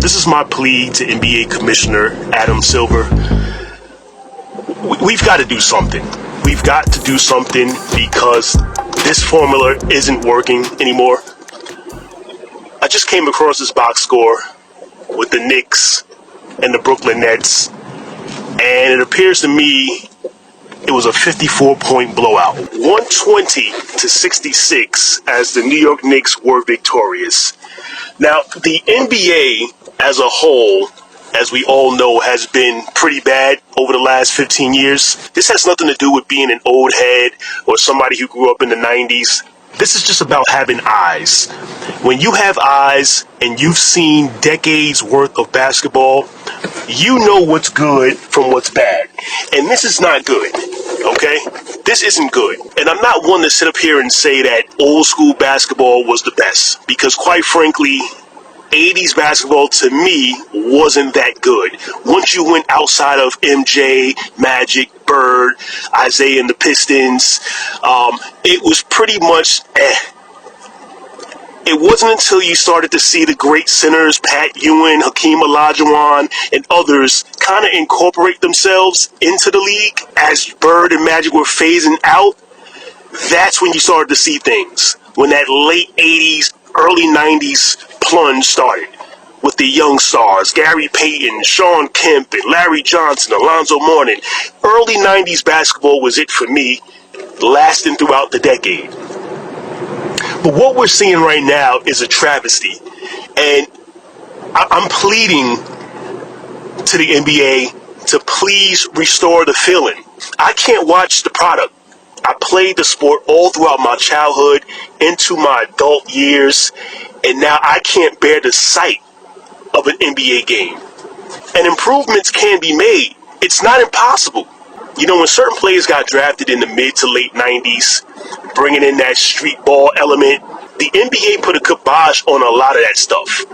This is my plea to NBA Commissioner Adam Silver. We've got to do something. We've got to do something because this formula isn't working anymore. I just came across this box score with the Knicks and the Brooklyn Nets, and it appears to me it was a 54-point blowout. 120-66 as the New York Knicks were victorious. Now, the NBA as a whole, as we all know, has been pretty bad over the last 15 years. This has nothing to do with being an old head or somebody who grew up in the 90s. This is just about having eyes. When you have eyes and you've seen decades worth of basketball, you know what's good from what's bad. And this is not good, okay? This isn't good. And I'm not one to sit up here and say that old school basketball was the best, because quite frankly, 80s basketball to me wasn't that good. Once you went outside of MJ, Magic, Bird, Isaiah and the Pistons, it was pretty much It wasn't until you started to see the great centers, Pat Ewing, Hakeem Olajuwon, and others kind of incorporate themselves into the league as Bird and Magic were phasing out. That's when you started to see things. When that late 80s, early 90s plunge started with the young stars, Gary Payton, Sean Kemp, and Larry Johnson, Alonzo Mourning. Early 90s basketball was it for me, lasting throughout the decade. But what we're seeing right now is a travesty. And I'm pleading to the NBA to please restore the feeling. I can't watch the product. I played the sport all throughout my childhood into my adult years, and now I can't bear the sight of an NBA game. And improvements can be made. It's not impossible. You know, when certain players got drafted in the mid to late 90s, bringing in that street ball element, the NBA put a kibosh on a lot of that stuff.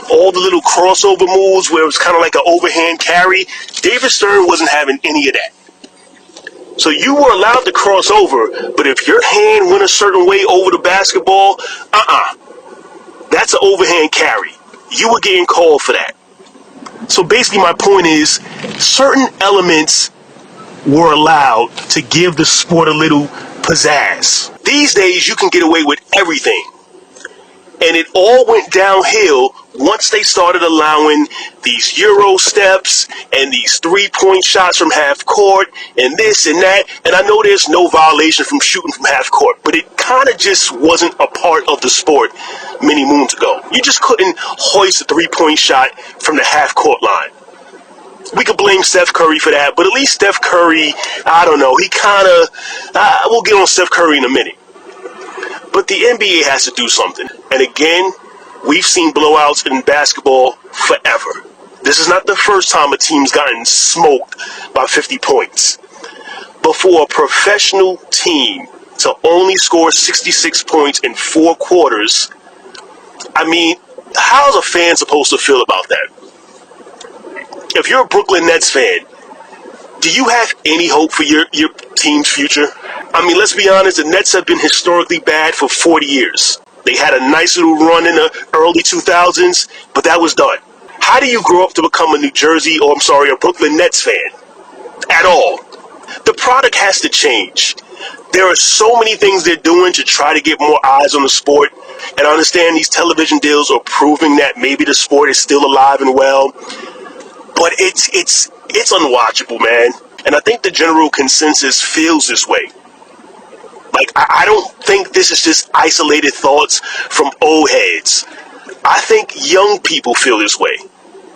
All the little crossover moves where it was kind of like an overhand carry, David Stern wasn't having any of that. So you were allowed to cross over, but if your hand went a certain way over the basketball, that's an overhand carry. You were getting called for that. So basically my point is, certain elements were allowed to give the sport a little pizzazz. These days you can get away with everything. And it all went downhill once they started allowing these Euro steps and these three-point shots from half court and this and that. And I know there's no violation from shooting from half court, but it kind of just wasn't a part of the sport many moons ago. You just couldn't hoist a three-point shot from the half court line. We could blame Steph Curry for that, but at least Steph Curry, I don't know, he kind of, we'll get on Steph Curry in a minute. But the NBA has to do something. And again, we've seen blowouts in basketball forever. This is not the first time a team's gotten smoked by 50 points. But for a professional team to only score 66 points in 4 quarters, I mean, how's a fan supposed to feel about that? If you're a Brooklyn Nets fan, do you have any hope for your team's future? I mean, let's be honest, the Nets have been historically bad for 40 years. They had a nice little run in the early 2000s, but that was done. How do you grow up to become a a Brooklyn Nets fan? At all. The product has to change. There are so many things they're doing to try to get more eyes on the sport. And I understand these television deals are proving that maybe the sport is still alive and well. But it's unwatchable, man. And I think the general consensus feels this way. Like, I don't think this is just isolated thoughts from old heads. I think young people feel this way.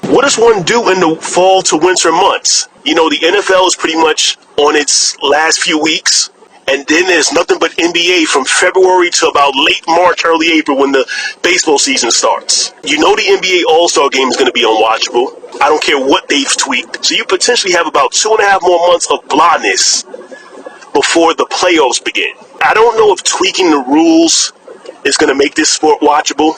What does one do in the fall to winter months? You know, the NFL is pretty much on its last few weeks. And then there's nothing but NBA from February to about late March, early April when the baseball season starts. You know the NBA All-Star Game is going to be unwatchable. I don't care what they've tweaked. So you potentially have about 2.5 more months of blindness before the playoffs begin. I don't know if tweaking the rules is going to make this sport watchable.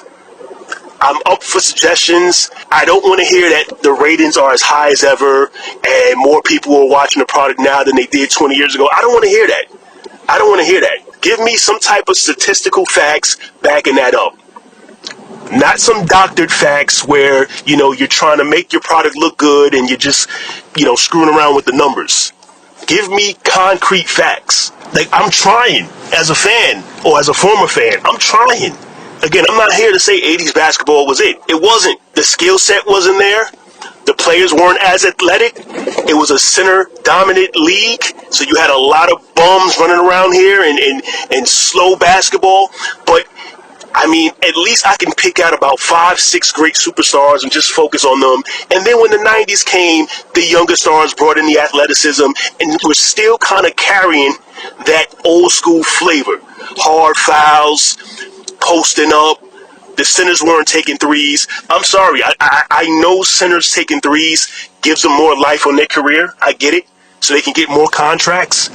I'm up for suggestions. I don't want to hear that the ratings are as high as ever and more people are watching the product now than they did 20 years ago. I don't want to hear that. I don't want to hear that. Give me some type of statistical facts backing that up. Not some doctored facts where, you're trying to make your product look good and you're just, screwing around with the numbers. Give me concrete facts. Like, I'm trying as a fan or as a former fan. I'm trying. Again, I'm not here to say 80s basketball was it. It wasn't. The skill set wasn't there. The players weren't as athletic. It was a center-dominant league, so you had a lot of bums running around here and slow basketball. But I mean, at least I can pick out about 5, 6 great superstars and just focus on them. And then when the 90s came, the younger stars brought in the athleticism, and we're still kind of carrying that old school flavor. Hard fouls, posting up. The centers weren't taking threes. I'm sorry. I know centers taking threes gives them more life on their career. I get it. So they can get more contracts.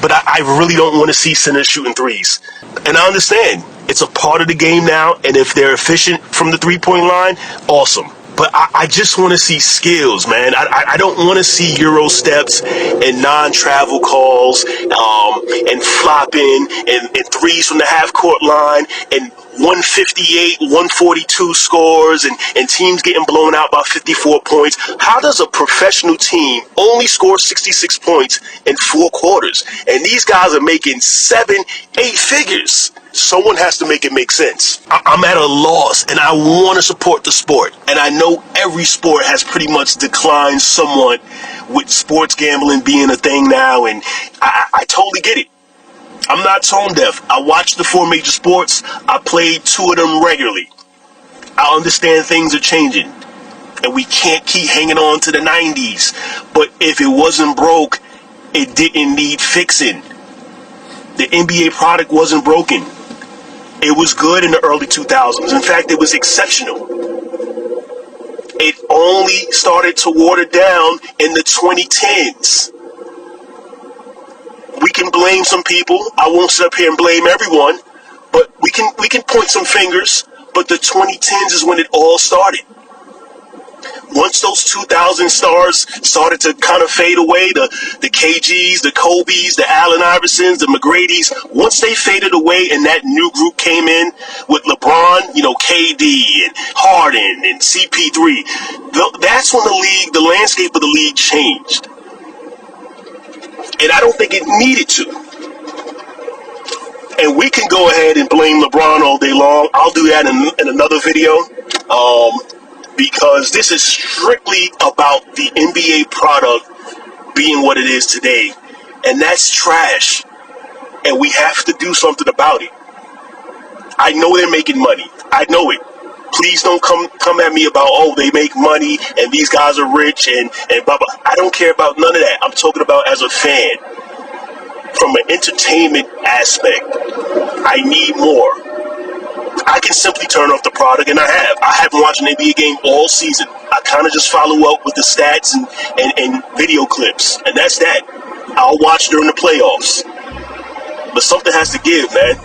But I really don't want to see centers shooting threes. And I understand. It's a part of the game now, and if they're efficient from the three-point line, awesome. But I just want to see skills, man. I don't want to see Euro steps and non-travel calls and flopping and threes from the half-court line and 158, 142 scores and teams getting blown out by 54 points. How does a professional team only score 66 points in 4 quarters? And these guys are making 7, 8 figures. Someone has to make it make sense. I'm at a loss, and I want to support the sport. And I know every sport has pretty much declined somewhat with sports gambling being a thing now, and I totally get it. I'm not tone deaf. I watch the 4 major sports. I played 2 of them regularly. I understand things are changing, and we can't keep hanging on to the 90s. But if it wasn't broke, it didn't need fixing. The NBA product wasn't broken. It was good in the early 2000s. In fact, it was exceptional. It only started to water down in the 2010s. We can blame some people. I won't sit up here and blame everyone, but we can point some fingers. But the 2010s is when it all started. Once those 2000 stars started to kind of fade away, the KGs, the Kobes, the Allen Iversons, the McGrady's, once they faded away and that new group came in with LeBron, KD and Harden and CP3, that's when the landscape of the league changed. And I don't think it needed to. And we can go ahead and blame LeBron all day long. I'll do that in another video. Because this is strictly about the NBA product being what it is today. And that's trash. And we have to do something about it. I know they're making money. I know it. Please don't come at me about, they make money and these guys are rich and blah, blah. I don't care about none of that. I'm talking about as a fan. From an entertainment aspect, I need more. I can simply turn off the product, and I have. I haven't watched an NBA game all season. I kind of just follow up with the stats and video clips, and that's that. I'll watch during the playoffs. But something has to give, man.